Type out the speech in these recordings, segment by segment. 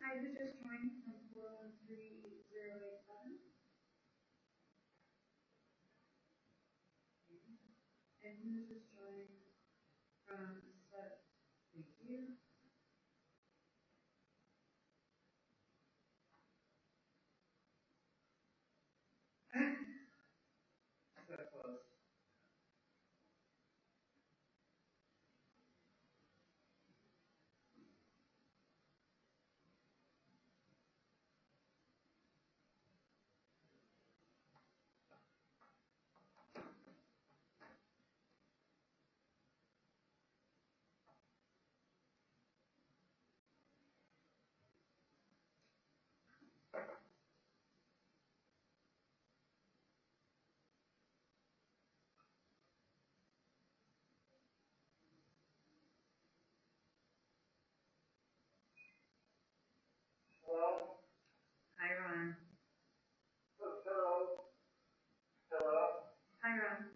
Hi, who just joined from 413087? And who just joined from SWEP? Thank you. So close. Hello? Hi, Ron. Hello? Hello? Hi, Ron.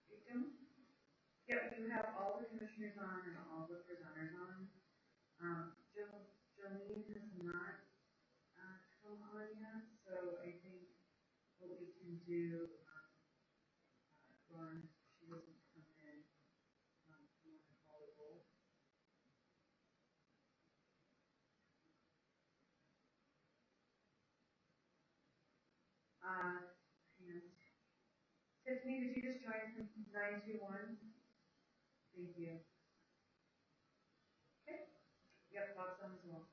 You don't? Yep, you have all the commissioners on and all the presenters on. Jolene has not come on yet, so I think what we can do, Ron, she doesn't come in, you want to call the roll? Hang on. Tiffany, did you just join from 921? Thank you. Okay. Yep, Bob's on as well.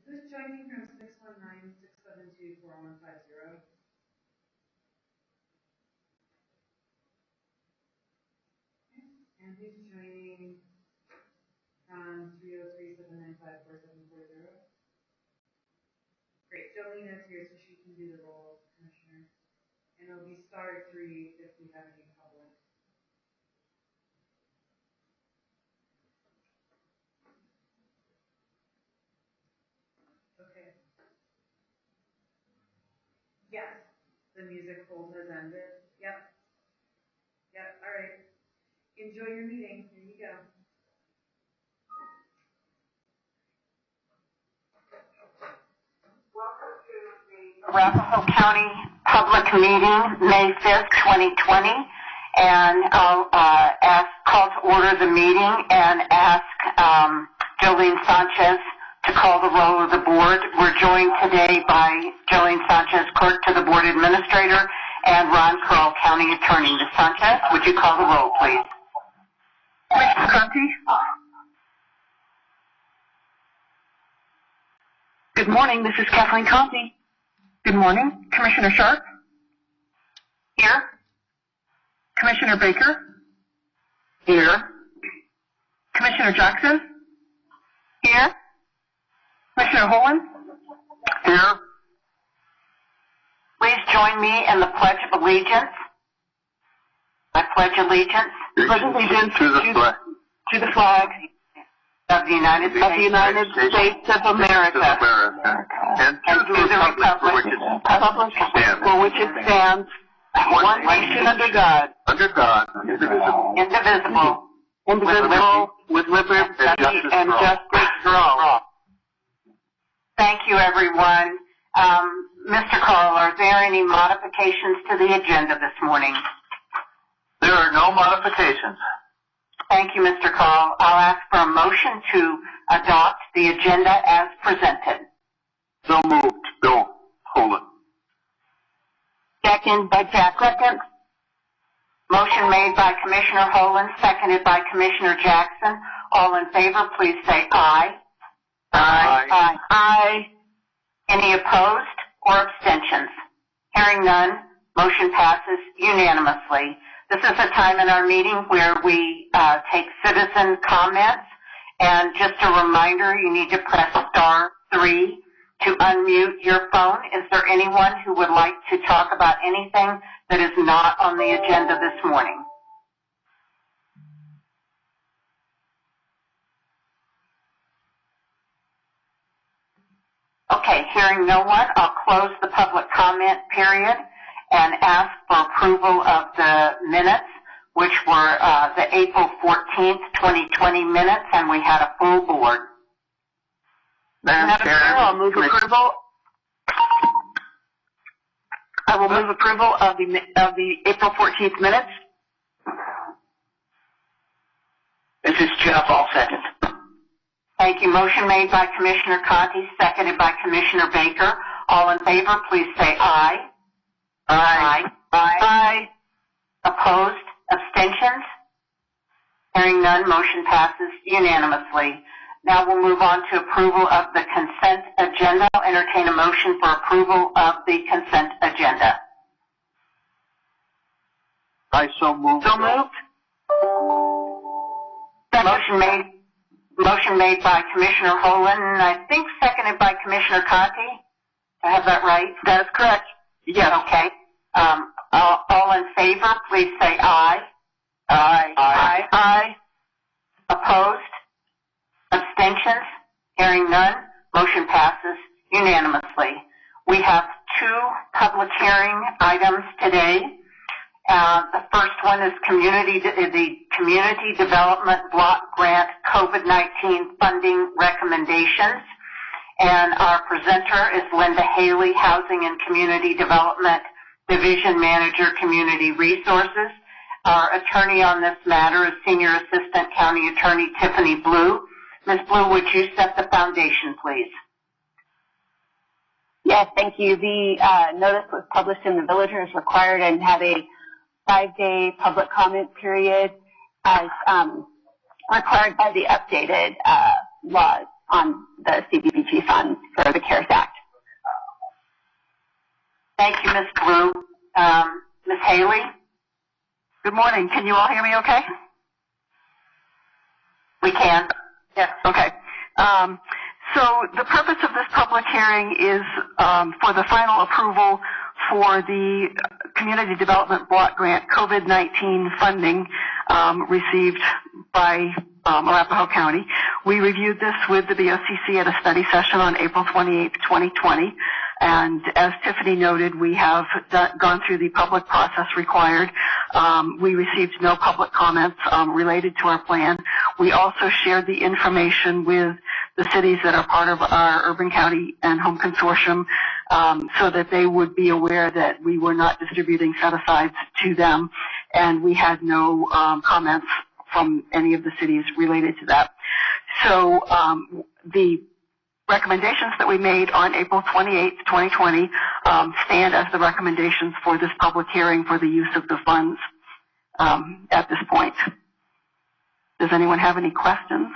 Who's joining from 619-672-4150? And who's joining from 303-795-4740? Great, Jolene is here, so she can do the roll, Commissioner. And it'll be *3 if we have any public. Okay. Yes, the music hold has ended. Yep. Yep, all right. Enjoy your meeting. Here you go. Welcome to the Arapahoe County Public Meeting, May 5th, 2020. And I'll call to order the meeting and ask Jolene Sanchez to call the roll of the board. We're joined today by Jolene Sanchez, Clerk to the Board Administrator, and Ron Carl, County Attorney. Ms. Sanchez, would you call the roll, please? Commissioner Conti? Good morning, this is Kathleen Conti. Good morning. Commissioner Sharp? Here. Commissioner Baker? Here. Commissioner Jackson? Here. Commissioner Holland? Here. Please join me in the Pledge of Allegiance. I pledge allegiance. Pledge allegiance to the flag Of the United States of America. And to the republic for which it stands, one nation under God, indivisible, with liberty and justice for all. Thank you, everyone. Mr. Carl, are there any modifications to the agenda this morning? There are no modifications. Thank you, Mr. Carl. I'll ask for a motion to adopt the agenda as presented. So moved. Bill Holland. Second by Jack. Second. Motion made by Commissioner Holland, seconded by Commissioner Jackson. All in favor, please say aye. Aye. Aye. Aye. Any opposed or abstentions? Hearing none, motion passes unanimously. This is a time in our meeting where we take citizen comments, and just a reminder, you need to press *3 to unmute your phone. Is there anyone who would like to talk about anything that is not on the agenda this morning? Okay, hearing no one, I'll close the public comment period and ask for approval of the minutes, which were the April 14th, 2020 minutes, and we had a full board. Madam Chair, I'll move approval. I will move approval of the April 14th minutes. This is Jeff. I'll second. Thank you. Motion made by Commissioner Conti, seconded by Commissioner Baker. All in favor, please say aye. Aye. Aye. Aye. Opposed? Abstentions? Hearing none, motion passes unanimously. Now we'll move on to approval of the consent agenda. I'll entertain a motion for approval of the consent agenda. I so moved. So moved. Motion made by Commissioner Holan, I think seconded by Commissioner Conti. Do I have that right? That is correct. Yes. Okay. All in favor, please say aye. Aye. Aye. Aye. Opposed? Abstentions? Hearing none, motion passes unanimously. We have two public hearing items today. The first one is the Community Development Block Grant COVID-19 funding recommendations. And our presenter is Linda Haley, Housing and Community Development Division Manager, Community Resources. Our attorney on this matter is Senior Assistant County Attorney Tiffany Blue. Ms. Blue, would you set the foundation, please? Yes, thank you. The notice was published in the Villager as required and had a 5-day public comment period as required by the updated laws on the CDBG funds for the CARES Act. Thank you, Ms. Blue. Ms. Haley? Good morning. Can you all hear me okay? We can. Yes. Okay. So the purpose of this public hearing is for the final approval for the Community Development Block Grant COVID-19 funding received by Arapahoe County. We reviewed this with the BOCC at a study session on April 28, 2020. And as Tiffany noted, we have gone through the public process required. We received no public comments related to our plan. We also shared the information with the cities that are part of our Urban County and Home Consortium so that they would be aware that we were not distributing set-asides to them. And we had no comments from any of the cities related to that. So the recommendations that we made on April 28, 2020 stand as the recommendations for this public hearing for the use of the funds at this point. Does anyone have any questions?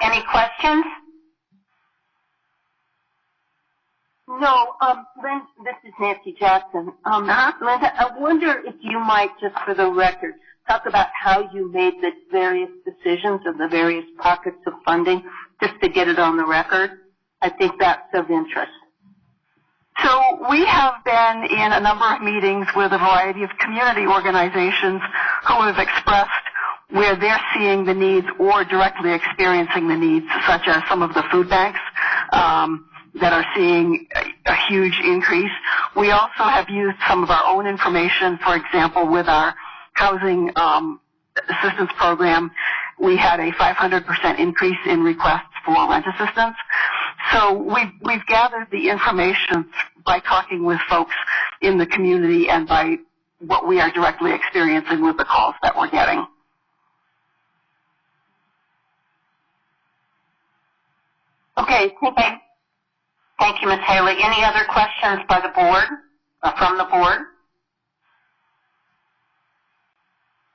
Any questions? No, Linda, this is Nancy Jackson. Linda, I wonder if you might, just for the record, talk about how you made the various decisions of the various pockets of funding, just to get it on the record. I think that's of interest. So we have been in a number of meetings with a variety of community organizations who have expressed where they're seeing the needs or directly experiencing the needs, such as some of the food banks that are seeing a huge increase. We also have used some of our own information, for example, with our housing assistance program. We had a 500% increase in requests for rent assistance. So we've gathered the information by talking with folks in the community and by what we are directly experiencing with the calls that we're getting. Okay, thank you, Ms. Haley. Any other questions by the board, from the board?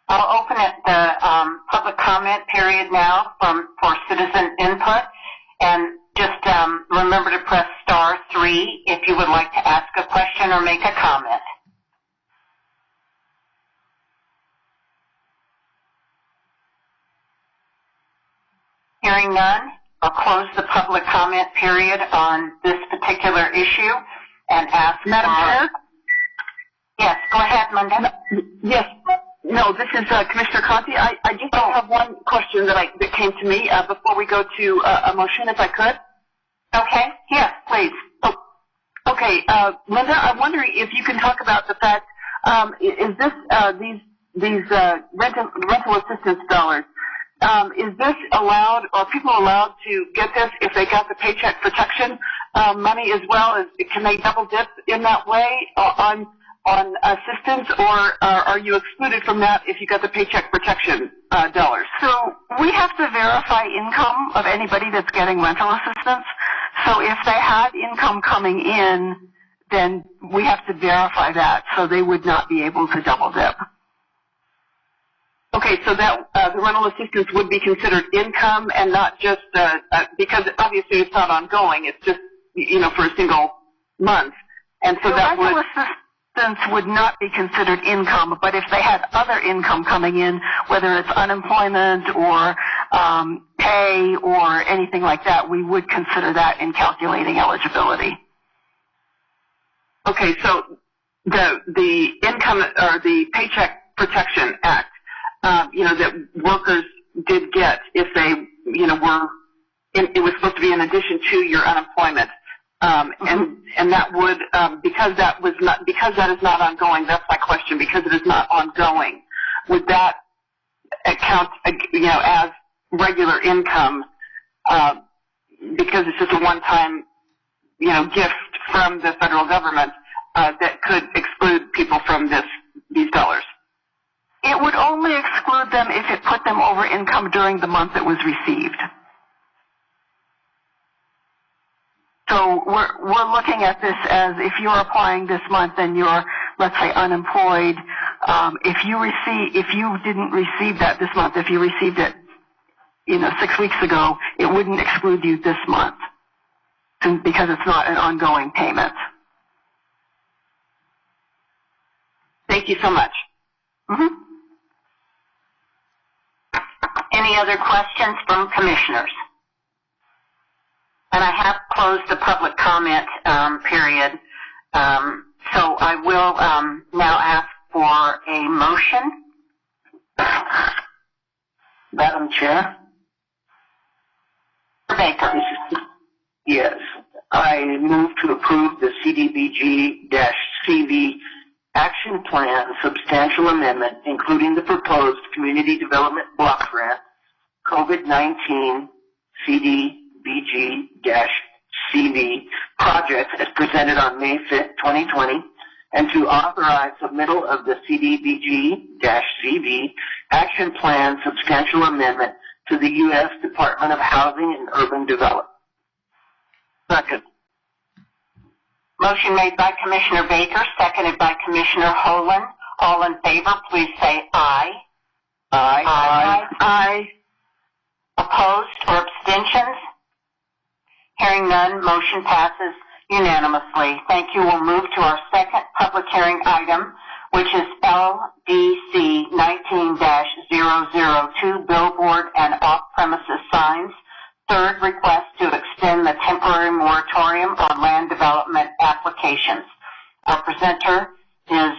I'll open it the public comment period now for citizen input, and just remember to press *3 3 if you would like to ask a question or make a comment. Hearing none, I'll close the public comment period on this particular issue and ask Madam Chair? Yes, go ahead, Linda. Yes. No, this is Commissioner Conti. I just have one question that came to me before we go to a motion, if I could. Okay. Yes, please. Oh, okay. Linda, I'm wondering if you can talk about the fact, is this these rental assistance dollars, is this allowed, are people allowed to get this if they got the Paycheck Protection money as well? Can they double dip in that way on assistance, or are you excluded from that if you got the Paycheck Protection dollars? So we have to verify income of anybody that's getting rental assistance. So if they had income coming in, then we have to verify that, so they would not be able to double dip. Okay, so that the rental assistance would be considered income and not just because obviously it's not ongoing. It's just for a single month, and so that would. Would not be considered income, but if they had other income coming in, whether it's unemployment or pay or anything like that, we would consider that in calculating eligibility. Okay, so the income or the Paycheck Protection Act, that workers did get if they, it was supposed to be in addition to your unemployment. And that would, because that is not ongoing, that's my question, because it is not ongoing, would that count, as regular income, because it's just a one-time, gift from the federal government, that could exclude people from these dollars? It would only exclude them if it put them over income during the month it was received. So we're looking at this as if you're applying this month and you're, let's say, unemployed. If you didn't receive that this month, if you received it, 6 weeks ago, it wouldn't exclude you this month because it's not an ongoing payment. Thank you so much. Mm-hmm. Any other questions from commissioners? And I have closed the public comment period, so I will now ask for a motion. Madam Chair? Baker. Yes. I move to approve the CDBG-CV Action Plan Substantial Amendment, including the proposed Community Development Block Grant, COVID-19 CDBG-CV project as presented on May 5th, 2020, and to authorize submittal of the CDBG-CV Action Plan Substantial Amendment to the U.S. Department of Housing and Urban Development. Second. Motion made by Commissioner Baker, seconded by Commissioner Holan. All in favor, please say aye. Aye. Aye. Aye. Opposed or abstentions? Hearing none, motion passes unanimously. Thank you. We'll move to our second public hearing item, which is LDC 19-002, Billboard and Off-Premises Signs. Third, request to extend the temporary moratorium on land development applications. Our presenter is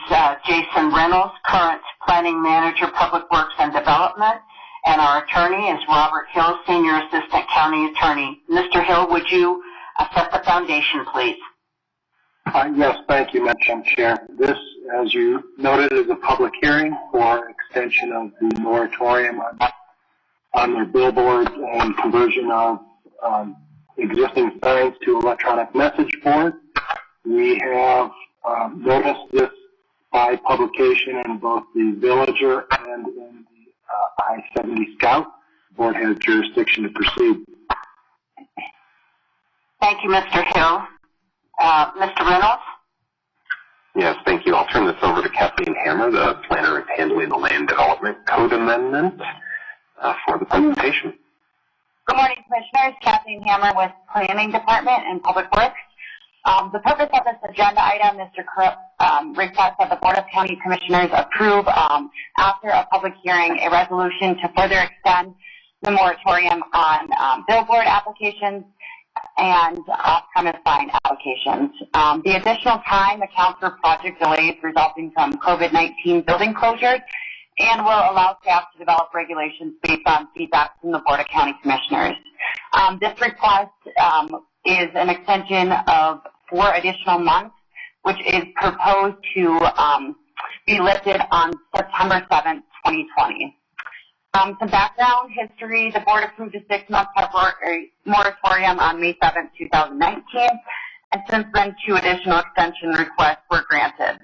Jason Reynolds, current Planning Manager, Public Works and Development, and our attorney is Robert Hill, Senior Assistant County Attorney. Mr. Hill, would you set the foundation, please? Yes, thank you, Madam Chair. This, as you noted, is a public hearing for extension of the moratorium on the billboards and conversion of existing signs to electronic message boards. We have noticed this by publication in both the Villager and in the I-70 Scout. The board has jurisdiction to proceed. Thank you, Mr. Hill. Mr. Reynolds? Yes, thank you. I'll turn this over to Kathleen Hammer, the planner handling the Land Development Code Amendment, for the presentation. Good morning, Commissioners. Kathleen Hammer with Planning Department and Public Works. The purpose of this agenda item is to request that the Board of County Commissioners approve, after a public hearing, a resolution to further extend the moratorium on billboard applications and off-premise sign applications. The additional time accounts for project delays resulting from COVID-19 building closures and will allow staff to develop regulations based on feedback from the Board of County Commissioners. This request is an extension of 4 additional months, which is proposed to be lifted on September 7th, 2020. Some background history: the board approved a 6-month moratorium on May 7th, 2019, and since then 2 additional extension requests were granted.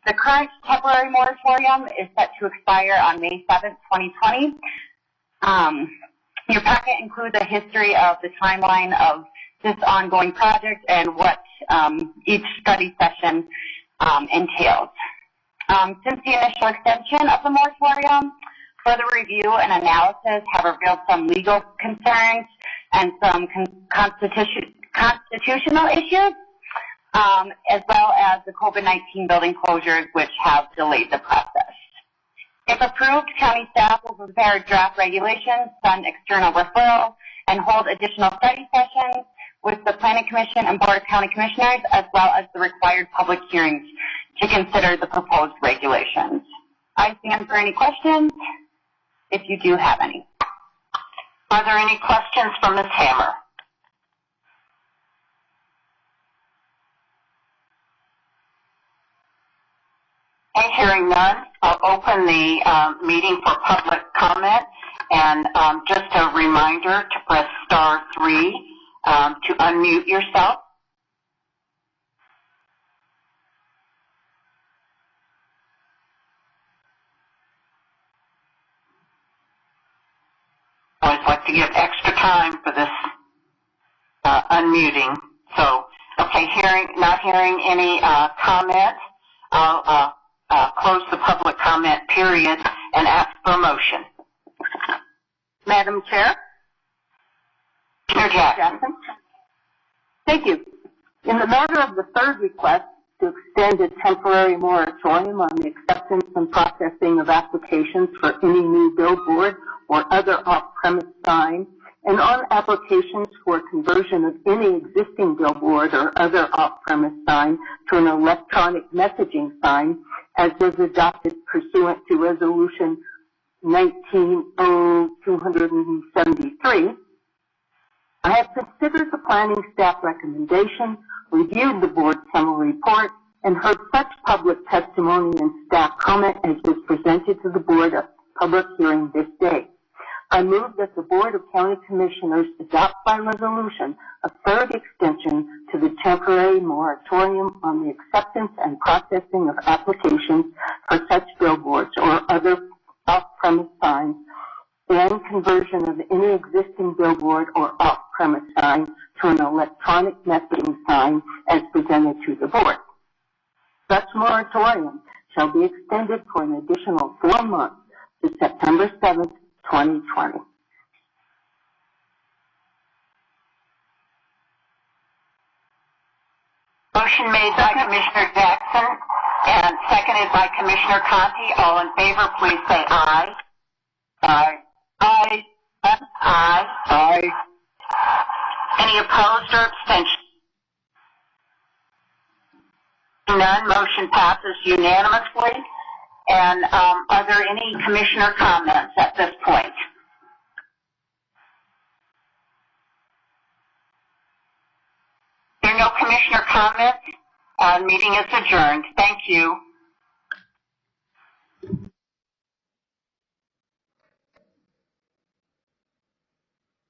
The current temporary moratorium is set to expire on May 7th, 2020. Your packet includes a history of the timeline of this ongoing project and what each study session entails. Since the initial extension of the moratorium, further review and analysis have revealed some legal concerns and some constitutional issues, as well as the COVID-19 building closures, which have delayed the process. If approved, county staff will prepare draft regulations, send external referral, and hold additional study sessions with the Planning Commission and Board of County Commissioners, as well as the required public hearings to consider the proposed regulations. I stand for any questions, if you do have any. Are there any questions for Ms. Hammer? Okay, hearing none, I'll open the meeting for public comment. And just a reminder to press *3 to unmute yourself. I always like to give extra time for this unmuting. So, okay, not hearing any comments, I'll close the public comment period and ask for a motion. Madam Chair? Commissioner Jackson. Thank you. In the matter of the third request to extend a temporary moratorium on the acceptance and processing of applications for any new billboard or other off-premise sign, and on applications for conversion of any existing billboard or other off-premise sign to an electronic messaging sign, as was adopted pursuant to Resolution 19-0273, I have considered the planning staff recommendation, reviewed the board summary report, and heard such public testimony and staff comment as was presented to the board at public hearing this day. I move that the Board of County Commissioners adopt by resolution a third extension to the temporary moratorium on the acceptance and processing of applications for such billboards or other off-premise signs and conversion of any existing billboard or off-premise sign to an electronic messaging sign as presented to the board. Such moratorium shall be extended for an additional 4 months to September 7th, 2020. Motion made by Commissioner Jackson and seconded by Commissioner Conti. All in favor, please say aye. Aye. Aye. Aye. Aye. Any opposed or abstention? None. Motion passes unanimously. And are there any commissioner comments at this point? There are no commissioner comments. Meeting is adjourned. Thank you.